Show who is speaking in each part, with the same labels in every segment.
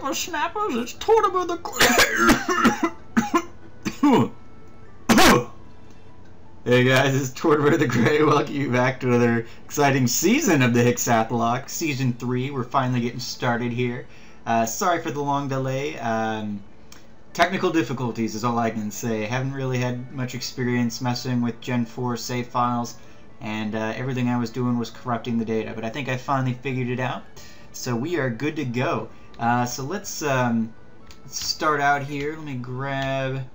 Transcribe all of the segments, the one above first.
Speaker 1: whippersnappers, it's Tortimer the Hey guys, it's Tortimer the Grey. Welcome you back to another exciting season of the Hexath'locke, Season 3. We're finally getting started here. Sorry for the long delay. Technical difficulties is all I can say. Haven't really had much experience messing with Gen 4 save files, and everything I was doing was corrupting the data, but I think I finally figured it out. So we are good to go. So let's start out here. Let me grab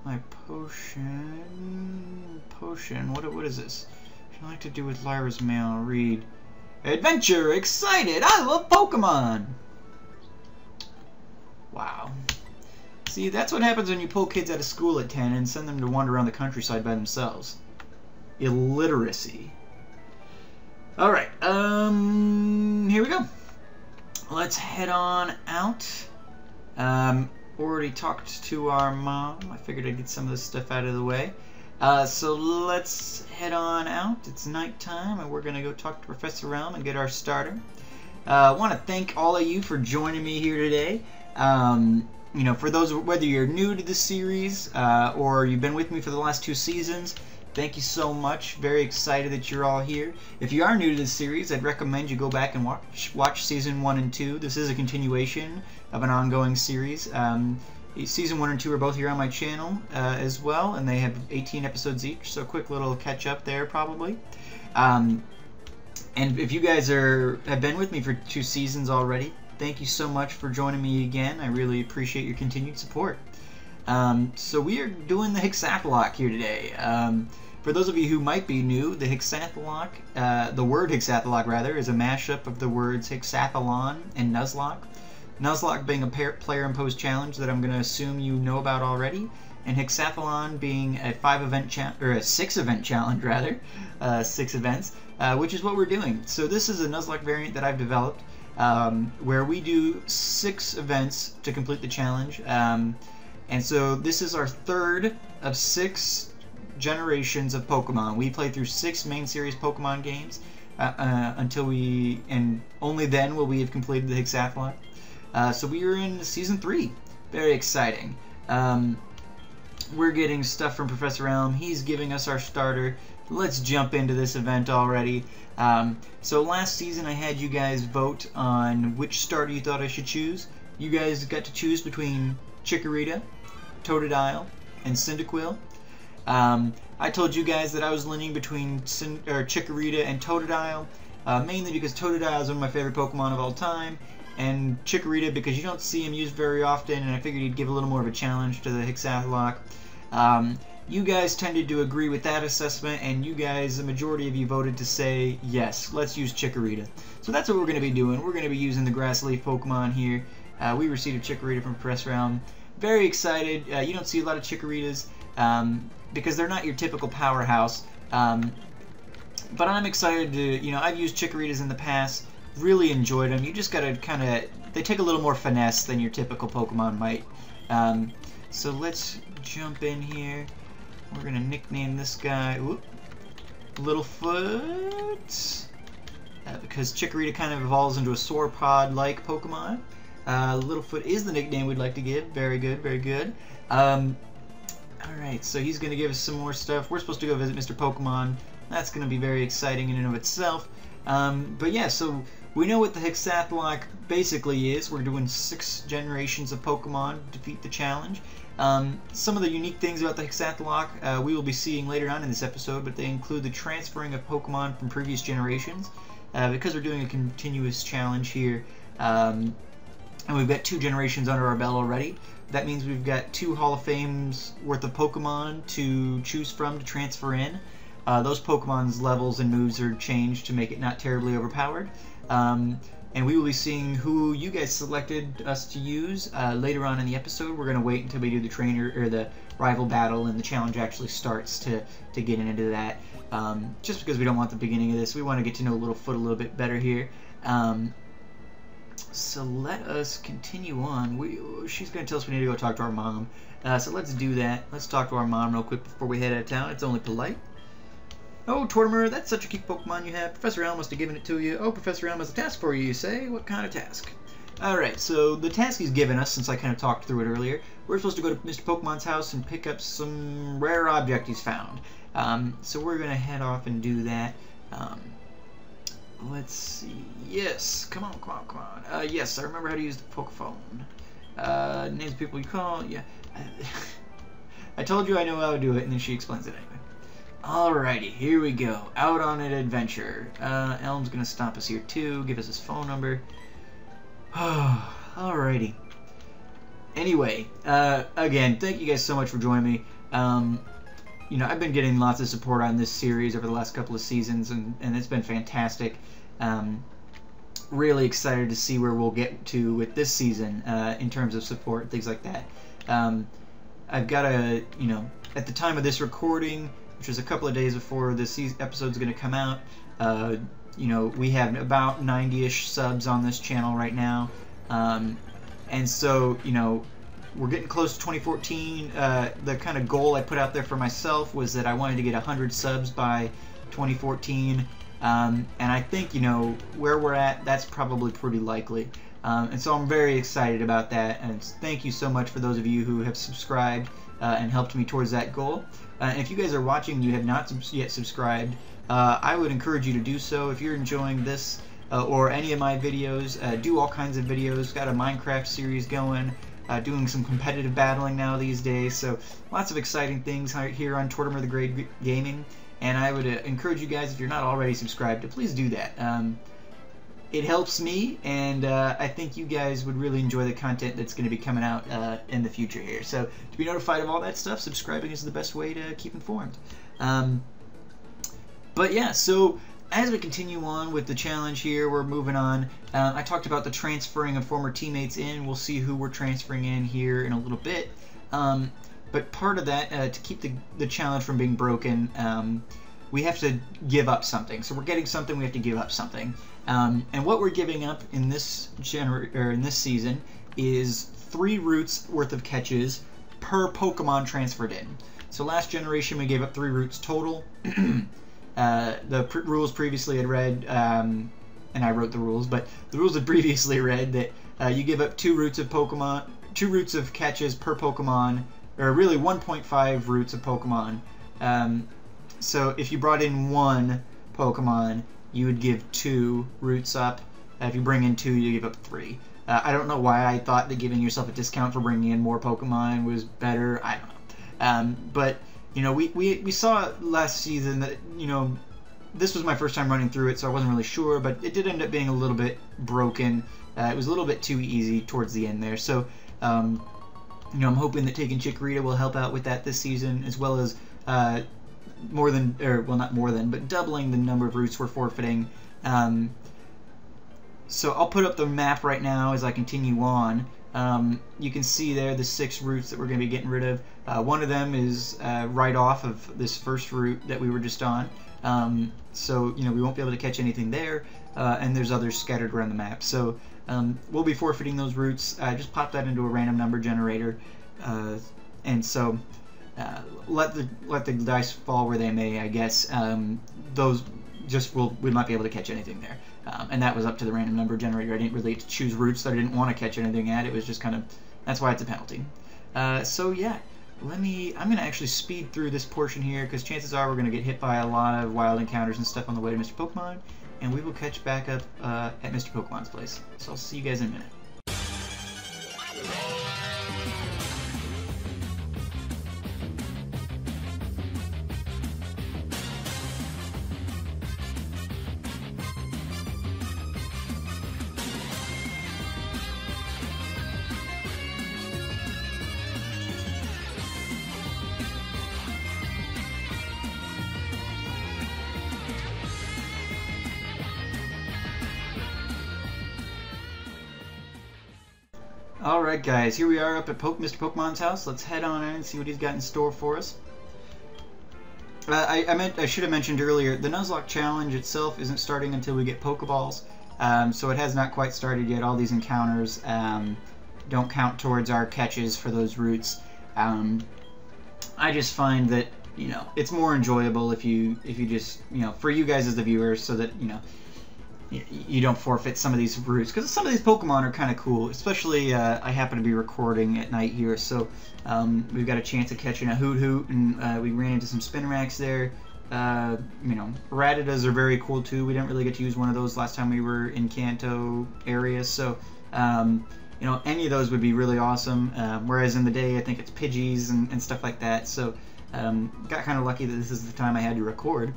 Speaker 1: my potion. What is this? What I like to do with Lyra's mail. Read. Adventure! Excited! I love Pokemon! Wow. See, that's what happens when you pull kids out of school at 10 and send them to wander around the countryside by themselves. Illiteracy. Alright, here we go. Let's head on out. Already talked to our mom. I figured I'd get some of this stuff out of the way. So let's head on out. It's nighttime, and we're going to go talk to Professor Realm and get our starter. I want to thank all of you for joining me here today. You know, for those, whether you're new to the series or you've been with me for the last 2 seasons, thank you so much. Very excited that you're all here. If you are new to this series, I'd recommend you go back and watch Season 1 and 2. This is a continuation of an ongoing series. Season 1 and 2 are both here on my channel as well, and they have 18 episodes each, so a quick little catch-up there probably. And if you guys have been with me for 2 seasons already, thank you so much for joining me again. I really appreciate your continued support. So we are doing the Hexath'locke here today. For those of you who might be new, the Hexath'locke, the word Hexath'locke rather, is a mashup of the words Hexathlon and Nuzlocke. Nuzlocke being a player-imposed challenge that I'm going to assume you know about already, and Hexathlon being a 6-event challenge rather, 6 events, which is what we're doing. So this is a Nuzlocke variant that I've developed, where we do 6 events to complete the challenge. And so this is our 3rd of 6 generations of Pokemon. We play through 6 main series Pokemon games until and only then will we have completed the Hexath'locke. So we are in Season 3. Very exciting. We're getting stuff from Professor Realm. He's giving us our starter. Let's jump into this event already. So last season I had you guys vote on which starter you thought I should choose. You guys got to choose between Chikorita, Totodile, and Cyndaquil. I told you guys that I was leaning between Chikorita and Totodile, mainly because Totodile is one of my favorite Pokemon of all time, and Chikorita because you don't see him used very often, and I figured he'd give a little more of a challenge to the Hexath'locke. You guys tended to agree with that assessment, and you guys, the majority of you, voted to say, yes, let's use Chikorita. So that's what we're going to be doing. We're going to be using the Grass Leaf Pokemon here. We received a Chikorita from Professor Realm. Very excited. You don't see a lot of Chikoritas because they're not your typical powerhouse. But I'm excited to, I've used Chikoritas in the past. Really enjoyed them. You just gotta they take a little more finesse than your typical Pokemon might. So let's jump in here. We're gonna nickname this guy Littlefoot, because Chikorita kind of evolves into a Sauropod-like Pokemon. Littlefoot is the nickname we'd like to give. Very good, very good. Alright, so he's gonna give us some more stuff. We're supposed to go visit Mr. Pokemon. That's gonna be very exciting in and of itself. But yeah, so we know what the Hexath'locke basically is. We're doing 6 generations of Pokemon to defeat the challenge. Some of the unique things about the Hexath'locke we will be seeing later on in this episode, but they include the transferring of Pokemon from previous generations. Because we're doing a continuous challenge here, and we've got 2 generations under our belt already, that means we've got 2 Hall of Fames worth of Pokemon to choose from to transfer in. Those Pokemon's levels and moves are changed to make it not terribly overpowered. And we will be seeing who you guys selected us to use later on in the episode. We're going to wait until we do the trainer or the rival battle and the challenge actually starts to get into that. Just because we don't want the beginning of this. We want to get to know Littlefoot a little bit better here. So let us continue on. She's going to tell us we need to go talk to our mom. So let's do that. Let's talk to our mom real quick before we head out of town. It's only polite. Oh, Tortimer, that's such a cute Pokemon you have. Professor Elm must have given it to you. Oh, Professor Elm has a task for you, you say? What kind of task? Alright, so the task he's given us, since I kind of talked through it earlier, we're supposed to go to Mr. Pokemon's house and pick up some rare object he's found. So we're going to head off and do that. Let's see. Yes, come on. Yes, I remember how to use the Pokephone. Names of people you call, yeah. I told you I know how to do it, and then she explains it anyway. Alrighty, here we go. Out on an adventure. Elm's going to stop us here too, give us his phone number. Alrighty. Anyway, again, thank you guys so much for joining me. You know, I've been getting lots of support on this series over the last couple of seasons, and it's been fantastic. Really excited to see where we'll get to with this season in terms of support, things like that. I've got a, you know, at the time of this recording, which was a couple of days before this episode's going to come out, you know, we have about 90-ish subs on this channel right now, and so, you know, we're getting close to 2014. The kind of goal I put out there for myself was that I wanted to get 100 subs by 2014, and I think, you know, where we're at, that's probably pretty likely, and so I'm very excited about that, and thank you so much for those of you who have subscribed and helped me towards that goal. And if you guys are watching and you have not yet subscribed, I would encourage you to do so. If you're enjoying this or any of my videos, do all kinds of videos. Got a Minecraft series going, doing some competitive battling now these days, so lots of exciting things here on Tortimer the Great Gaming, and I would encourage you guys, if you're not already subscribed, to please do that. It helps me, and I think you guys would really enjoy the content that's going to be coming out in the future here. So to be notified of all that stuff, subscribing is the best way to keep informed. But yeah, so as we continue on with the challenge here, we're moving on. I talked about the transferring of former teammates in. We'll see who we're transferring in here in a little bit. But part of that, to keep the challenge from being broken, we have to give up something. So we're getting something, we have to give up something. And what we're giving up in this season is 3 routes worth of catches per Pokemon transferred in. So last generation we gave up 3 routes total. The rules previously had read, and I wrote the rules, but the rules had previously read that you give up 2 routes of Pokemon, 2 routes of catches per Pokemon, or really 1.5 routes of Pokemon. So if you brought in 1 Pokemon, you would give 2 routes up. If you bring in 2, you give up 3. I don't know why I thought that giving yourself a discount for bringing in more Pokemon was better. I don't know. But you know, we saw last season that, you know, this was my first time running through it, so I wasn't really sure, but it did end up being a little bit broken. It was a little bit too easy towards the end there. So, you know, I'm hoping that taking Chikorita will help out with that this season, as well as more than, or well, not more than, but doubling the number of routes we're forfeiting. So I'll put up the map right now as I continue on. You can see there the 6 routes that we're going to be getting rid of. One of them is right off of this first route that we were just on. So, you know, we won't be able to catch anything there, and there's others scattered around the map. So we'll be forfeiting those routes. Just pop that into a random number generator, and so let the dice fall where they may, I guess. Those just we might be able to catch anything there. And that was up to the random number generator. I didn't really choose routes that I didn't want to catch anything at. It was just kind of, that's why it's a penalty. So yeah, I'm going to actually speed through this portion here, because chances are we're going to get hit by a lot of wild encounters and stuff on the way to Mr. Pokemon, and we will catch back up at Mr. Pokemon's place. So I'll see you guys in a minute. Alright guys, here we are up at Mr. Pokemon's house. Let's head on in and see what he's got in store for us. I should have mentioned earlier, the Nuzlocke challenge itself isn't starting until we get Pokeballs, so it has not quite started yet. All these encounters don't count towards our catches for those routes. I just find that, you know, it's more enjoyable if you just, you know, for you guys as the viewers, so that, you know, you don't forfeit some of these routes, because some of these Pokemon are kind of cool. Especially, I happen to be recording at night here, so we've got a chance of catching a Hoot, and we ran into some Spinracks there. You know, Rattatas are very cool too. We didn't really get to use one of those last time we were in Kanto area, so you know, any of those would be really awesome. Whereas in the day, I think it's Pidgeys and stuff like that. So got kind of lucky that this is the time I had to record.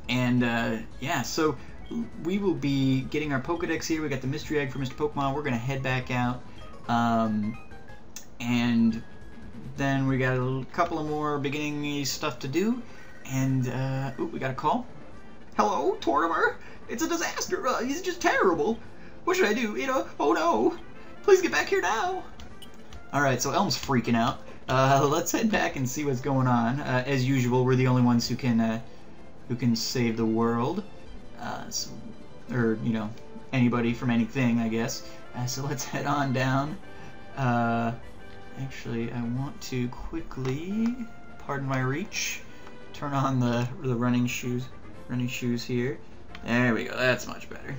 Speaker 1: Yeah, so we will be getting our Pokedex here. We got the Mystery Egg for Mr. Pokemon. We're gonna head back out, and then we got a couple of more beginning stuff to do. And ooh, we got a call. Hello, Tortimer. It's a disaster. He's just terrible. What should I do? You know? Oh no! Please get back here now. All right, so Elm's freaking out. Let's head back and see what's going on. As usual, we're the only ones who can save the world, or you know, anybody from anything, I guess. So let's head on down. Actually, I want to quickly, pardon my reach, turn on the running shoes here. There we go. That's much better.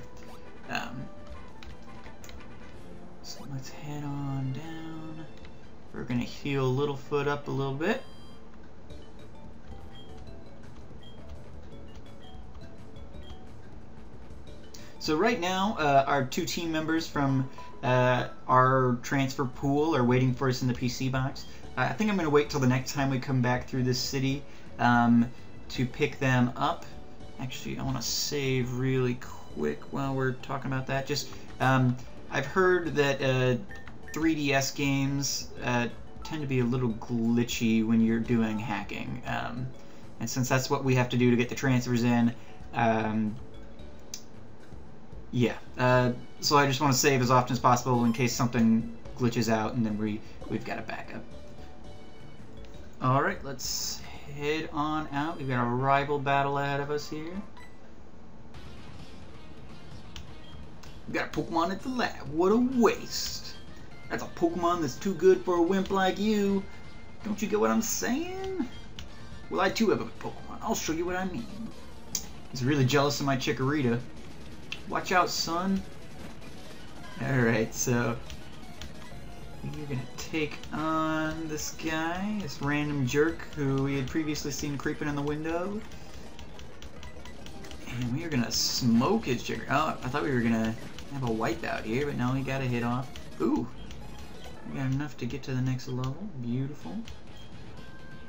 Speaker 1: So let's head on down. We're gonna heal Littlefoot up a little bit. So right now, our 2 team members from our transfer pool are waiting for us in the PC box. I think I'm going to wait till the next time we come back through this city to pick them up. Actually, I want to save really quick while we're talking about that. Just, I've heard that 3DS games tend to be a little glitchy when you're doing hacking. And since that's what we have to do to get the transfers in, yeah, so I just want to save as often as possible in case something glitches out, and then we've got a backup. Alright, let's head on out. We've got a rival battle ahead of us here. We've got a Pokemon at the lab. What a waste. That's a Pokemon that's too good for a wimp like you. Don't you get what I'm saying? Well, I too have a Pokemon. I'll show you what I mean. He's really jealous of my Chikorita. Watch out, son. Alright, so you're gonna take on this guy, this random jerk who we had previously seen creeping in the window. And we are gonna smoke his Chikorita. Oh, I thought we were gonna have a wipeout here, but now we got a hit off. Ooh. We got enough to get to the next level. Beautiful.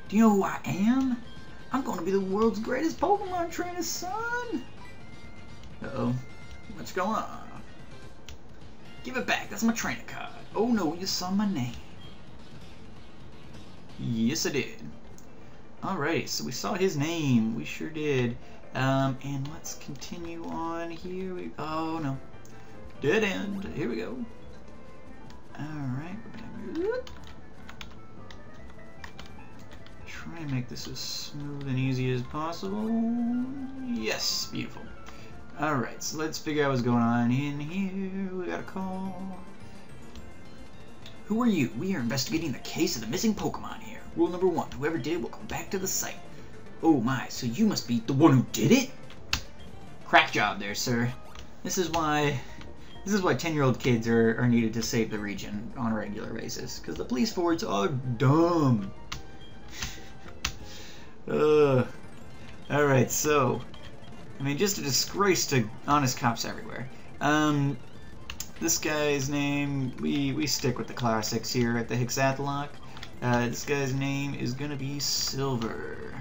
Speaker 1: Do you know who I am? I'm gonna be the world's greatest Pokemon trainer, son! Uh-oh. What's going on? Give it back. That's my trainer card. Oh no, you saw my name. Yes, I did. Alrighty, so we saw his name. We sure did. And let's continue on here. Oh no. Dead end. Here we go. Alright, we're gonna try and make this as smooth and easy as possible. Yes, beautiful. Alright, so let's figure out what's going on in here. We got a call. Who are you? We are investigating the case of the missing Pokemon here. Rule number 1, whoever did it will come back to the site. Oh my, so you must be the one who did it? Crack job there, sir. This is why 10-year-old kids are needed to save the region on a regular basis. Because the police force are dumb. Alright, so I mean, just a disgrace to honest cops everywhere. This guy's name, we stick with the classics here at the Hexath'locke. This guy's name is gonna be Silver.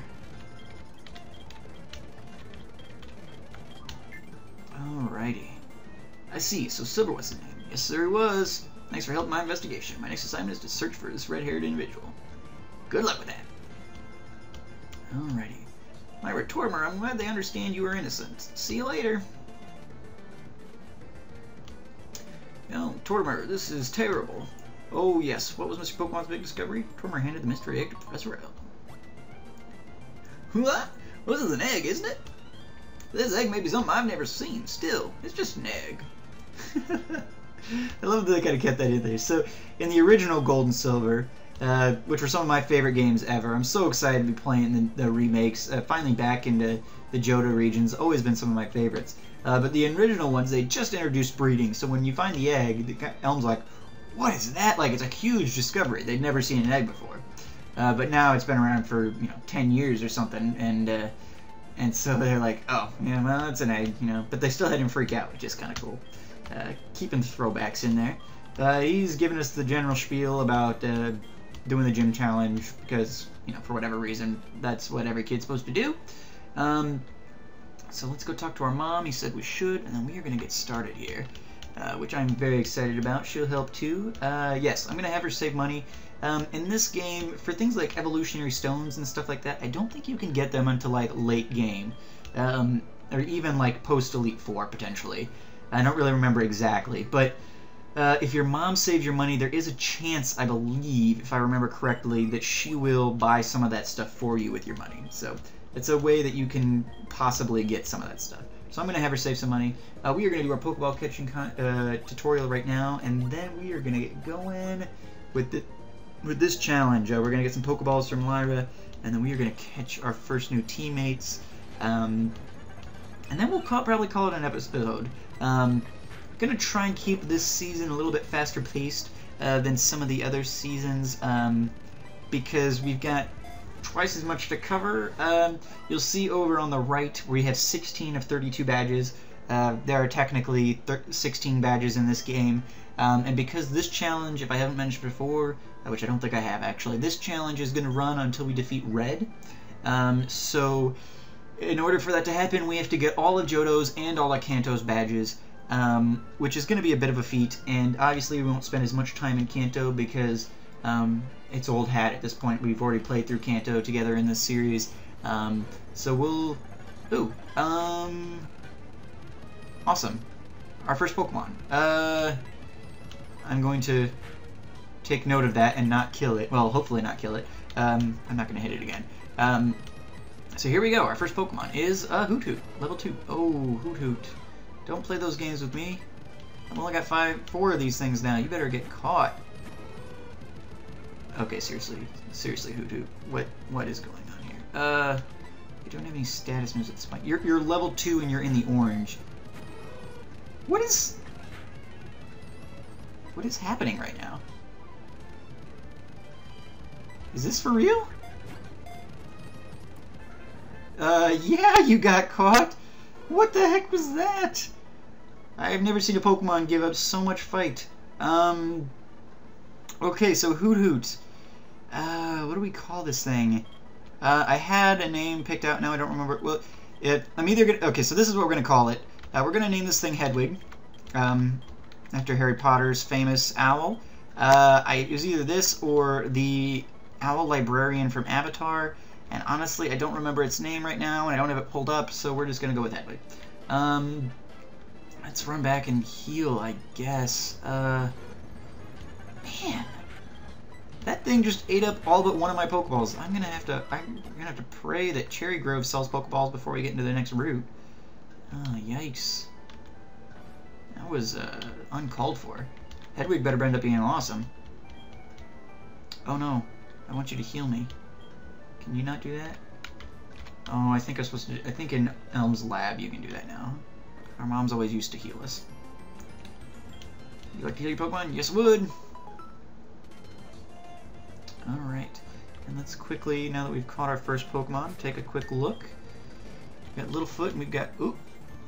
Speaker 1: Alrighty. I see, so Silver was his name. Yes, sir, he was. Thanks for helping my investigation. My next assignment is to search for this red-haired individual. Good luck with that. Alrighty. My Tortimer, I'm glad they understand you are innocent. See you later. No, Tortimer, this is terrible. Oh yes, what was Mr. Pokemon's big discovery? Tortimer handed the mystery egg to Professor L. What? Well, this is an egg, isn't it? This egg may be something I've never seen. Still, it's just an egg. I love that they kind of kept that in there. So, in the original Gold and Silver, which were some of my favorite games ever. I'm so excited to be playing the remakes. Finally back into the Johto regions, always been some of my favorites. But the original ones, they just introduced breeding, so when you find the egg, Elm's like, what is that? Like, it's a huge discovery. They'd never seen an egg before. But now it's been around for, 10 years or something, and so they're like, oh, yeah, well, it's an egg, But they still had him freak out, which is kind of cool. Keeping throwbacks in there. He's giving us the general spiel about doing the gym challenge because, for whatever reason, that's what every kid's supposed to do. So let's go talk to our mom. He said we should, and then we are going to get started here, which I'm very excited about. She'll help too. Yes, I'm going to have her save money. In this game, for things like evolutionary stones and stuff like that, I don't think you can get them until, like, late game. Or even, like, post-Elite Four, potentially. I don't really remember exactly, but if your mom saves your money, there is a chance, I believe, if I remember correctly, that she will buy some of that stuff for you with your money. So it's a way that you can possibly get some of that stuff. So I'm going to have her save some money. We are going to do our Pokeball catching tutorial right now, and then we are going to get going with this challenge. We're going to get some Pokeballs from Lyra, and then we are going to catch our first new teammates. And then we'll probably call it an episode. Gonna try and keep this season a little bit faster paced than some of the other seasons, because we've got twice as much to cover. You'll see over on the right we have 16 of 32 badges. There are technically 16 badges in this game, and because this challenge, if I haven't mentioned before, which I don't think I have actually, this challenge is going to run until we defeat Red. So in order for that to happen, we have to get all of Johto's and all of Kanto's badges, which is going to be a bit of a feat, and obviously we won't spend as much time in Kanto because it's old hat at this point. We've already played through Kanto together in this series, so we'll... Ooh, awesome. Our first Pokemon. I'm going to take note of that and not kill it. Well, hopefully not kill it. I'm not going to hit it again. So here we go. Our first Pokemon is Hoot, level 2. Oh, Hoot. Don't play those games with me. I've only got 4 of these things now. You better get caught. Okay, seriously, Hoot. What is going on here? You don't have any status moves at this point. You're level 2 and you're in the orange. What is happening right now? Is this for real? Yeah, you got caught. What the heck was that? I've never seen a Pokemon give up so much fight. Okay, so Hoot. What do we call this thing? I had a name picked out, now I don't remember. Well, I'm either gonna... Okay, so this is what we're gonna call it. We're gonna name this thing Hedwig, after Harry Potter's famous owl. It was either this or the owl librarian from Avatar, and honestly, I don't remember its name right now, and I don't have it pulled up, so we're just gonna go with Hedwig. Let's run back and heal, I guess. Man, that thing just ate up all but one of my Pokeballs. I'm gonna have to pray that Cherry Grove sells Pokeballs before we get into the next route. Oh, yikes. That was uncalled for. Hedwig better end up being awesome. Oh no, I want you to heal me. Can you not do that? Oh, I think I'm supposed to. I think in Elm's lab you can do that now. Our moms always used to heal us. You like to heal your Pokemon? Yes, I would. Alright. And let's quickly, now that we've caught our first Pokemon, take a quick look. We've got Littlefoot and we've got... Ooh!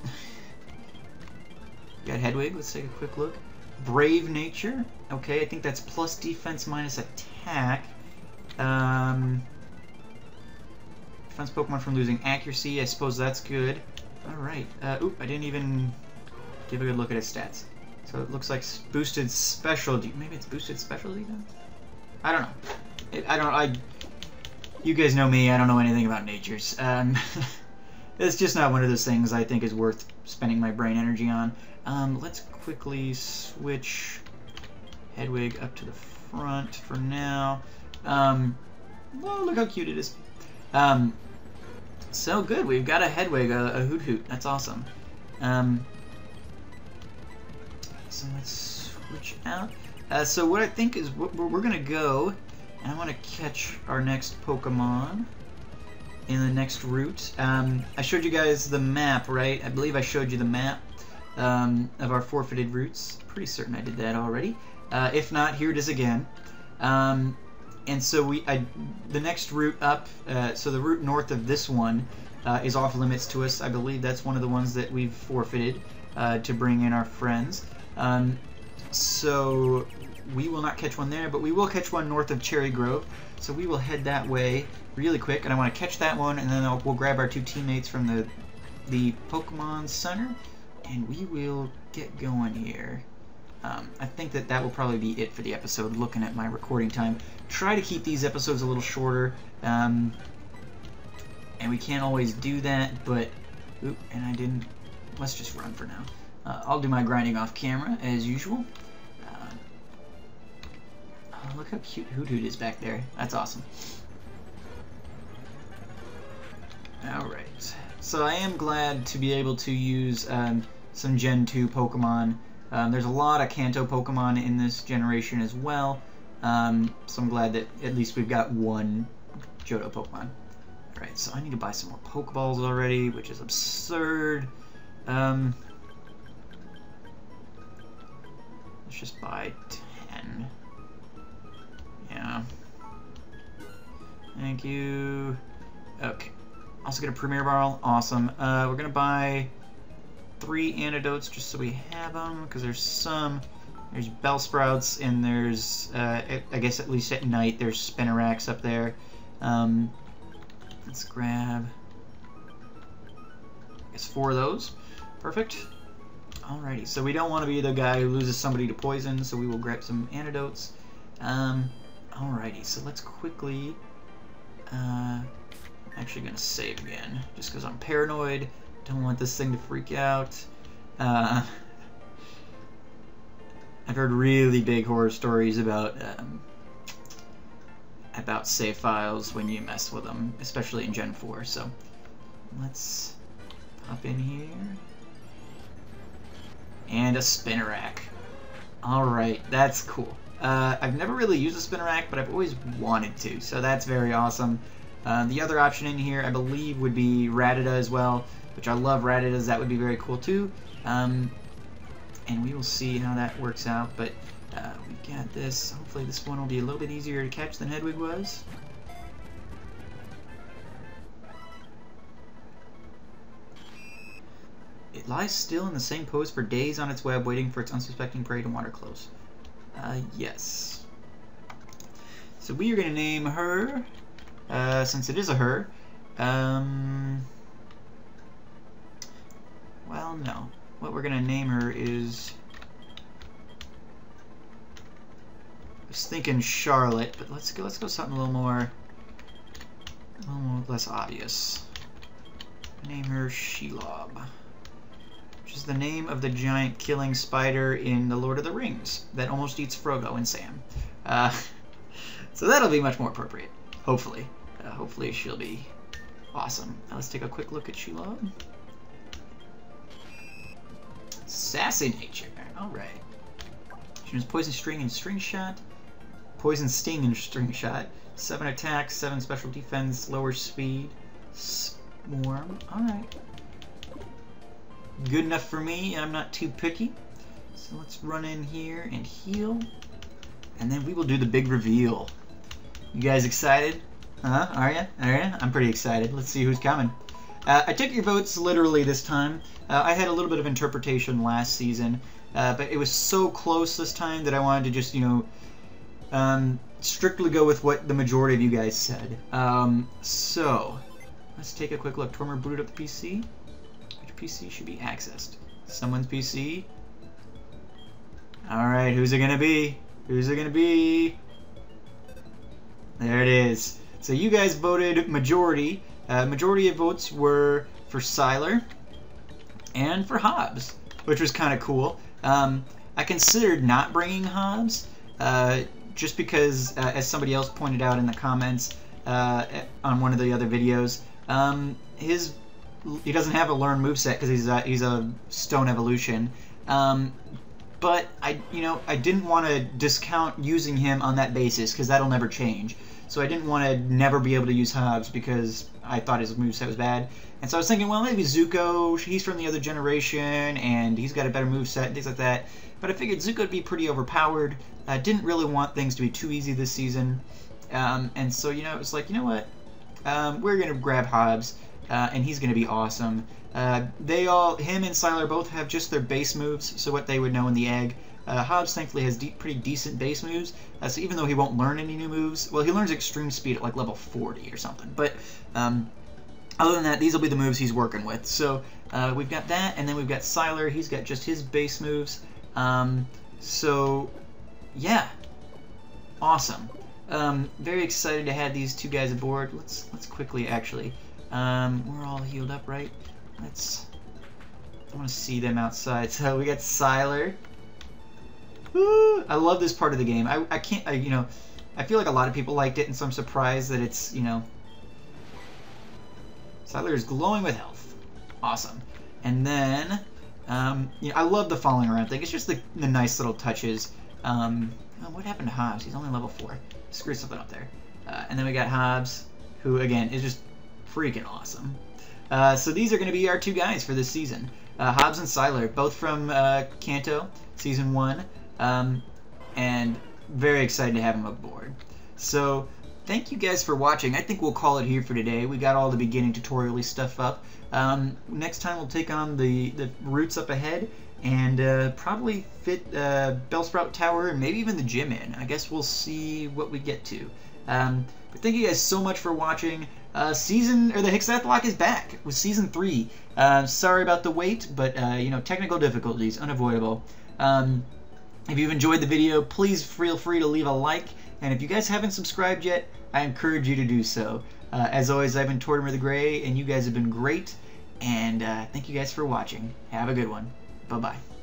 Speaker 1: We've got Hedwig. Let's take a quick look. Brave Nature. Okay, I think that's plus defense minus attack. Defense Pokemon from losing accuracy. I suppose that's good. Alright. Oop, I didn't even give a good look at its stats. So it looks like boosted specialty. Maybe it's boosted specialty then? I don't know. You guys know me, I don't know anything about natures. It's just not one of those things I think is worth spending my brain energy on. Let's quickly switch Hedwig up to the front for now. Well, look how cute it is. So good, we've got a Hedwig, a Hoot. That's awesome. So let's switch out. So what I think is we're gonna go And I want to catch our next Pokemon in the next route. I showed you guys the map, right? I believe I showed you the map of our forfeited routes. Pretty certain I did that already. If not, here it is again. And so the next route up, so the route north of this one is off limits to us. I believe that's one of the ones that we've forfeited to bring in our friends. So we will not catch one there, but we will catch one north of Cherry Grove. So we will head that way really quick, and I want to catch that one, and then we'll grab our two teammates from the Pokemon Center, and we will get going here. I think that will probably be it for the episode, looking at my recording time. Try to keep these episodes a little shorter, and we can't always do that, but... Oop, and I didn't... Let's just run for now. I'll do my grinding off camera, as usual. Oh, look how cute Hoot is back there. That's awesome. Alright. So I am glad to be able to use some Gen 2 Pokemon. There's a lot of Kanto Pokemon in this generation as well. So I'm glad that at least we've got one Johto Pokemon. Alright, so I need to buy some more Pokeballs already, which is absurd. Let's just buy 10. Yeah. Thank you. Okay. Also get a Premier Ball. Awesome. We're going to buy 3 antidotes just so we have them, because there's Bellsprouts, and there's, I guess at least at night, there's Spinaracks up there. Let's grab, I guess, 4 of those. Perfect. Alrighty, so we don't want to be the guy who loses somebody to poison, so we will grab some antidotes. Alrighty, so let's quickly, actually gonna save again, just because I'm paranoid. Don't want this thing to freak out. I've heard really big horror stories about save files when you mess with them, especially in Gen 4. So let's hop in here. And a Spinarack. Alright, that's cool. I've never really used a Spinarack, but I've always wanted to, so that's very awesome. The other option in here, I believe, would be Rattata as well, which I love Rattatas. That would be very cool too. And we will see how that works out, but we got this. Hopefully this one will be a little bit easier to catch than Hedwig was. It lies still in the same pose for days on its web, waiting for its unsuspecting prey to wander close. Yes. So we are going to name her, since it is a her, well, no. What we're going to name her is, I was thinking Charlotte, but let's go something a little less obvious. Name her Shelob, which is the name of the giant killing spider in The Lord of the Rings that almost eats Frodo and Sam. So that'll be much more appropriate, hopefully. Hopefully she'll be awesome. Now let's take a quick look at Shelob. Sassy nature. Alright. She has Poison Sting and String Shot. Poison Sting and String Shot. 7 attack, 7 special defense, lower speed. Swarm. Alright. Good enough for me. I'm not too picky. So let's run in here and heal. And then we will do the big reveal. You guys excited? Huh? Are ya? I'm pretty excited. Let's see who's coming. I took your votes literally this time. I had a little bit of interpretation last season, but it was so close this time that I wanted to just, strictly go with what the majority of you guys said. So, let's take a quick look. Tortimer booted up the PC. Which PC should be accessed? Someone's PC. Alright, who's it gonna be? Who's it gonna be? There it is. So you guys voted majority. Majority of votes were for Siler and for Hobbs, which was kind of cool. I considered not bringing Hobbs, just because, as somebody else pointed out in the comments on one of the other videos, he doesn't have a learned moveset because he's a Stone Evolution. but I didn't want to discount using him on that basis because that'll never change. So I didn't want to never be able to use Hobbs because I thought his moveset was bad. And so I was thinking, well, maybe Zuko, he's from the other generation, and he's got a better moveset and things like that. But I figured Zuko would be pretty overpowered. I didn't really want things to be too easy this season. And so, it was like, you know what? We're going to grab Hobbs, and he's going to be awesome. Him and Sylar both have just their base moves, so what they would know in the egg. Hobbs thankfully has pretty decent base moves, so even though he won't learn any new moves, well, he learns extreme speed at like level 40 or something, but other than that, these will be the moves he's working with. So we've got that, and then we've got Sylar. He's got just his base moves. So yeah, awesome. Very excited to have these two guys aboard. Let's quickly actually. We're all healed up, right? I want to see them outside. So we got Sylar. Woo! I love this part of the game. I feel like a lot of people liked it, and so I'm surprised that it's, Sylar is glowing with health. Awesome. And then, I love the falling around thing. It's just the nice little touches. What happened to Hobbs? He's only level 4. Screw something up there. And then we got Hobbs, who, again, is just freaking awesome. So these are going to be our two guys for this season. Hobbs and Sylar, both from Kanto, Season 1. And very excited to have him aboard. So thank you guys for watching. I think we'll call it here for today. We got all the beginning tutorial-y stuff up. Next time we'll take on the routes up ahead and probably fit Bellsprout Tower and maybe even the gym in. I guess we'll see what we get to. But thank you guys so much for watching. The Hexath'locke is back with Season 3. Sorry about the wait, but technical difficulties, unavoidable. If you've enjoyed the video, please feel free to leave a like, and if you guys haven't subscribed yet, I encourage you to do so. As always, I've been Tortimer the Gray, and you guys have been great, and thank you guys for watching. Have a good one. Bye-bye.